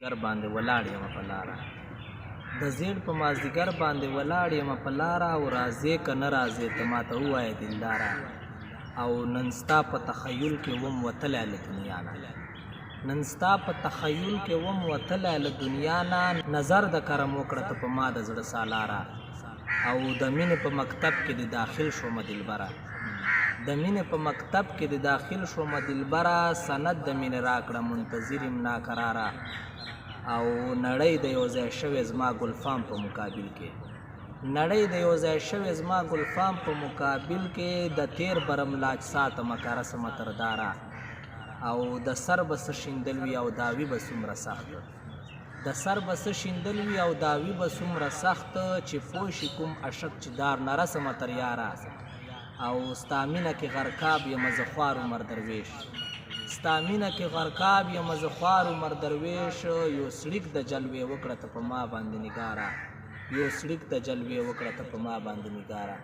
ګر باندې ولاړ یم په لاره د زیړ په مازدیګر باندې ولاړ یم په لاره او راځې که نه راځې ته ماته ووایه دلداره او نن ستا په تخیل کې وم وتلی له دنیا نه نن ستا په تخیل کې وم وتلی له دنیا نه نظر د کرم وکړه ته په ما د زړه سالاره او د مینې په مکتب کې د داخل شومه دلبره د مینې په مکتب کې د داخل شومه دلبره سند د مینې راکړه منتظر یم ناقراره او نړۍ د یو ځای شوې زما ګلفام په مقابل کې نړۍ د یو ځای شوې زما ګلفام په مقابل کې د تیر برم لاج ساتمه که رسمه ترداره او د سر به څه شیندل وي او داوي به څومره سخت د سر به څه شیندل وي او داوي به څومره سخت چې پوه شي کوم عشق چې دار نه رسمه تر یاره او ستا مینه کې غرقاب یم زه خوار عمر درویش ستا مینه کې غرقاب یم زه خوار عمر درویش یو سړیک د جلوې وکړه ته په ما باندې نګاره یو سړیک د جلوې وکړه ته په ما باندې نګاره